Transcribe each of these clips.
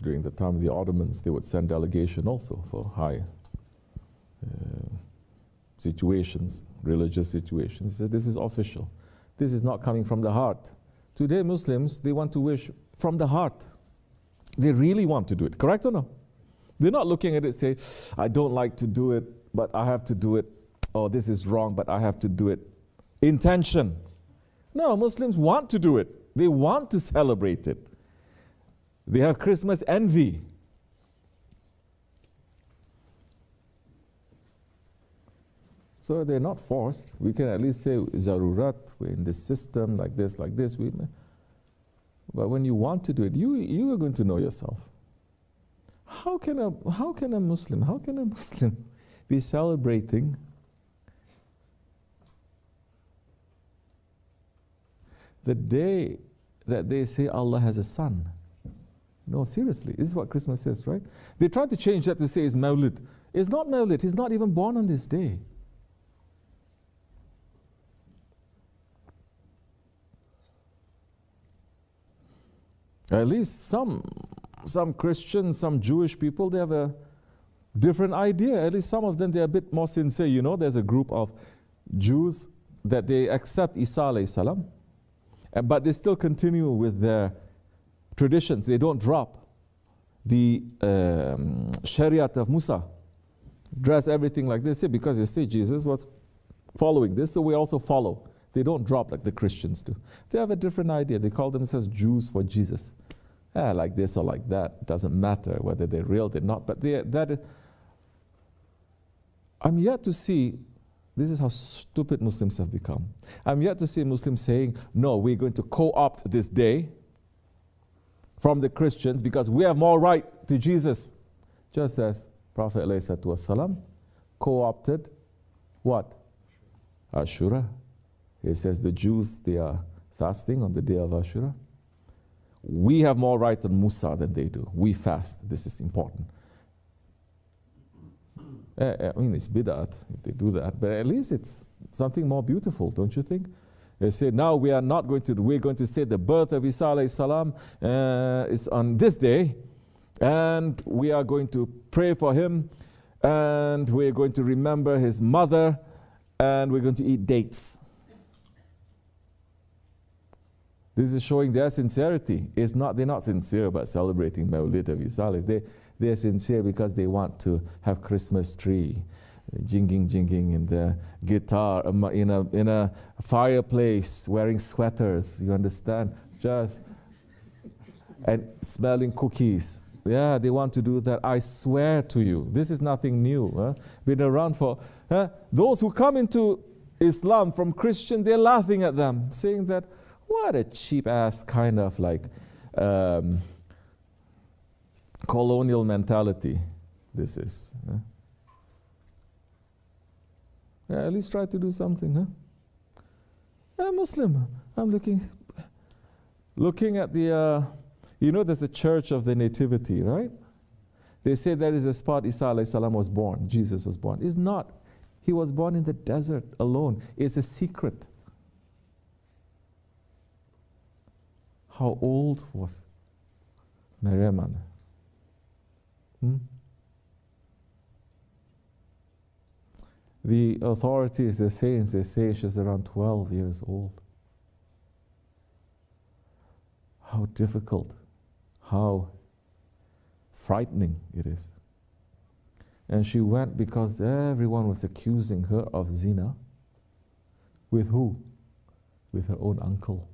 During the time of the Ottomans, they would send delegation also for high situations, religious situations. So this is official. This is not coming from the heart. Today, Muslims, they want to wish from the heart. They really want to do it, correct or no? They're not looking at it and say, I don't like to do it, but I have to do it. Oh, this is wrong, but I have to do it. Intention. No, Muslims want to do it. They want to celebrate it. They have Christmas envy. So they're not forced. We can at least say, zarurat, we're in this system, like this, like this. But when you want to do it, you are going to know yourself. How can a Muslim be celebrating the day that they say Allah has a son? No, seriously, this is what Christmas is, right? They try to change that to say it's Mawlid. It's not Mawlid. He's not even born on this day. At least some Christians, some Jewish people, they have a different idea. At least some of them, they're a bit more sincere. You know, there's a group of Jews that they accept Isa alayhi salam, but they still continue with their traditions. They don't drop the Shariat of Musa. Dress everything like this because they say Jesus was following this, so we also follow. They don't drop like the Christians do. They have a different idea. They call themselves Jews for Jesus. Like this or like that. It doesn't matter whether they're real or not. But I'm yet to see, this is how stupid Muslims have become. I'm yet to see Muslims saying, no, we're going to co-opt this day from the Christians because we have more right to Jesus. Just as Prophet ﷺ co-opted what? Ashura. He says the Jews, they are fasting on the day of Ashura. We have more right on Musa than they do. We fast. This is important. I mean, it's bid'at if they do that, but at least it's something more beautiful, don't you think? They say, now we are not going to, we're going to say the birth of Isa alayhi salam is on this day, and we are going to pray for him, and we're going to remember his mother, and we're going to eat dates. This is showing their sincerity. It's not, they're not sincere about celebrating Mawlid of Isa. They're sincere because they want to have Christmas tree, jinging in the guitar, in a fireplace, wearing sweaters, you understand? And smelling cookies. Yeah, they want to do that. I swear to you, this is nothing new. Been around for, those who come into Islam from Christian, they're laughing at them, saying that, what a cheap ass kind of like colonial mentality this is. Yeah, at least try to do something, huh? I'm Muslim. I'm looking at the, you know, there's a church of the nativity, right? They say there is a spot Isa alayhi salam was born, Jesus was born. It's not. He was born in the desert alone. It's a secret. How old was Maryam? The authorities, the saints, they say she's around 12 years old. How difficult, how frightening it is. And she went because everyone was accusing her of zina. With who? With her own uncle.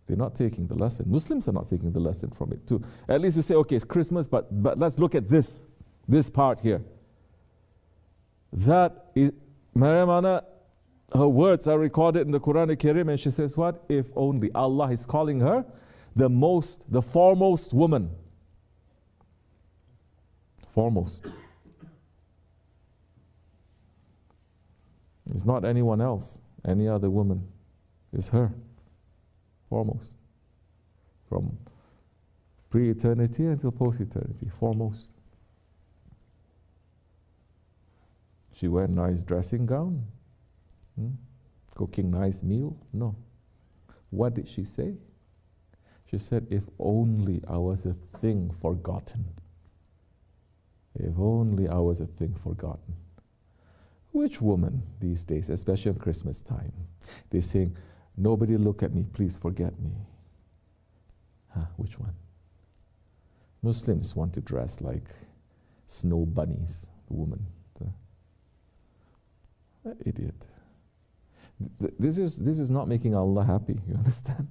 They're not taking the lesson. Muslims are not taking the lesson from it too. At least you say, okay, it's Christmas, but let's look at this part here. That is, Maryam, her words are recorded in the Quran al-Karim, and she says what? If only Allah is calling her the foremost woman. Foremost. It's not anyone else, any other woman. It's her. Foremost. From pre-eternity until post-eternity. Foremost. She wear nice dressing gown. Cooking nice meal? No. What did she say? She said, if only I was a thing forgotten. If only I was a thing forgotten. Which woman these days, especially on Christmas time, they're saying, nobody look at me, please forget me. Which one? Muslims want to dress like snow bunnies, the woman. Idiot. This is not making Allah happy, you understand?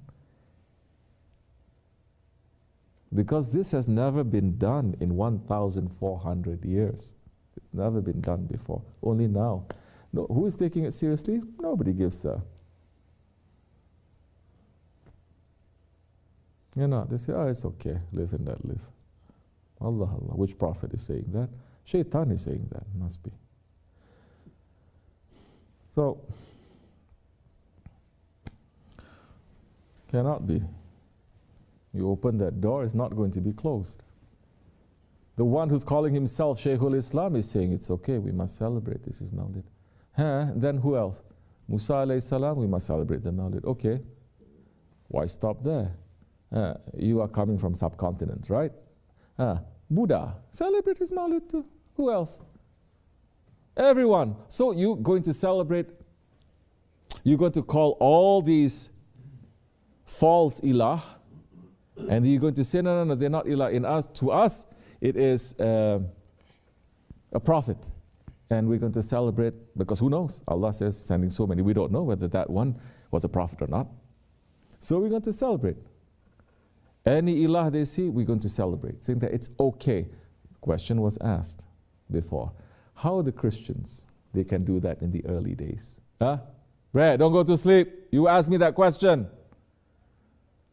Because this has never been done in 1,400 years. It's never been done before, only now. No, who is taking it seriously? Nobody gives a... You know, they say, oh, it's okay, live and let live. Allah, Allah. Which prophet is saying that? Shaitan is saying that, must be. So, cannot be. You open that door, it's not going to be closed. The one who's calling himself Shaykhul Islam is saying it's okay, we must celebrate, this is Mawlid. Then who else? Musa alayhi salam, we must celebrate the Mawlid. Okay, why stop there? You are coming from subcontinent, right? Buddha, celebrate his Mawlid too. Who else? Everyone. So you're going to celebrate, you're going to call all these false ilah, and you're going to say, no, no, no, they're not ilah. To us, it is a prophet. And we're going to celebrate, because who knows? Allah says, sending so many, we don't know whether that one was a prophet or not. So we're going to celebrate. Any ilah they see, we're going to celebrate, saying that it's okay. The question was asked before. How are the Christians, they can do that in the early days? Brad, don't go to sleep. You asked me that question.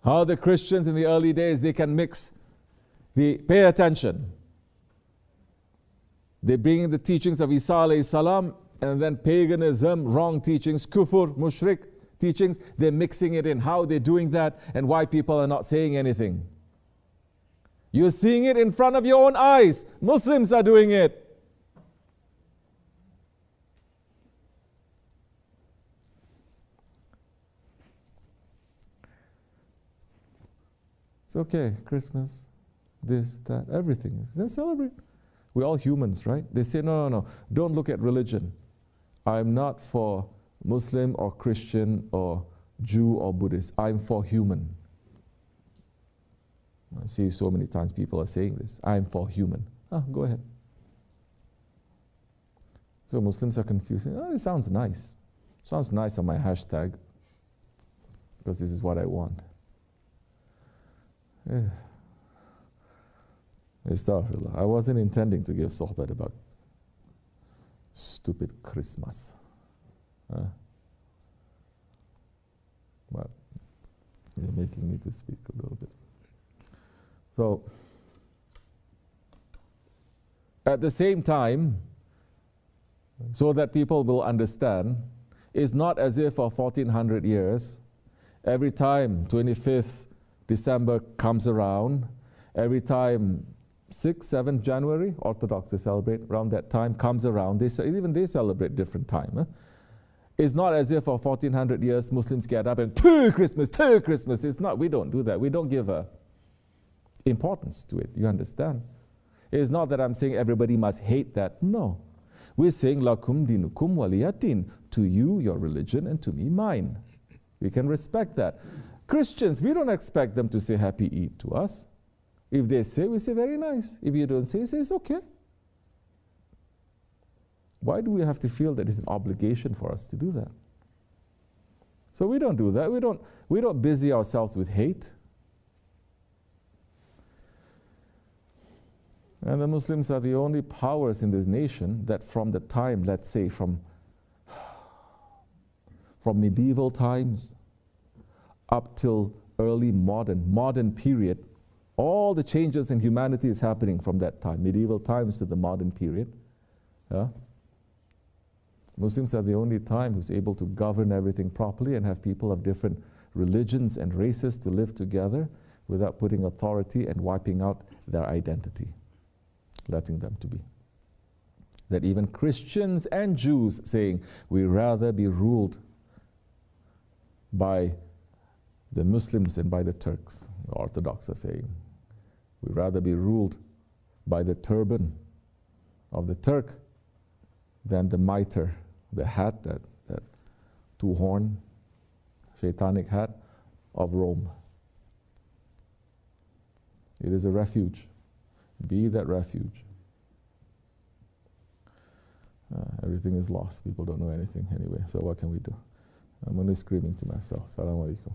How are the Christians in the early days, they can mix pay attention. They bring in the teachings of Isa alayhi salam, and then paganism, wrong teachings, kufr, mushrik teachings, they're mixing it in. How they're doing that, and why people are not saying anything. You're seeing it in front of your own eyes. Muslims are doing it. It's okay, Christmas, this, that, everything. Then celebrate. We're all humans, right? They say, no, no, no, don't look at religion. I'm not for Muslim or Christian or Jew or Buddhist. I'm for human. I see so many times people are saying this. I'm for human. Go ahead. So Muslims are confused. Oh, it sounds nice. Sounds nice on my hashtag, because this is what I want. Astaghfirullah. I wasn't intending to give sohbet about stupid Christmas. But you're making me to speak a little bit. So, at the same time, so that people will understand, it's not as if for 1400 years, every time 25th December comes around, every time 6th, 7th January, Orthodox they celebrate, around that time comes around, even they celebrate different time. It's not as if for 1400 years Muslims get up and Christmas. It's not, we don't do that. We don't give a importance to it, you understand? It's not that I'm saying everybody must hate that, no. We're saying, lakum dinukum waliyatin, to you your religion and to me mine. We can respect that. Christians, we don't expect them to say happy Eid to us. If they say, we say very nice. If you don't say it's okay. Why do we have to feel that it's an obligation for us to do that? So we don't do that. We don't busy ourselves with hate. And the Muslims are the only powers in this nation that from the time, let's say from medieval times up till early modern period, all the changes in humanity is happening from that time, medieval times to the modern period. Muslims are the only time who's able to govern everything properly and have people of different religions and races to live together without putting authority and wiping out their identity, letting them to be. That even Christians and Jews saying, we rather be ruled by the Muslims and by the Turks. The Orthodox are saying, we'd rather be ruled by the turban of the Turk than the mitre, the hat, that two-horn, shaitanic hat of Rome. It is a refuge. Be that refuge. Everything is lost. People don't know anything anyway. So what can we do? I'm only screaming to myself. Assalamu alaikum.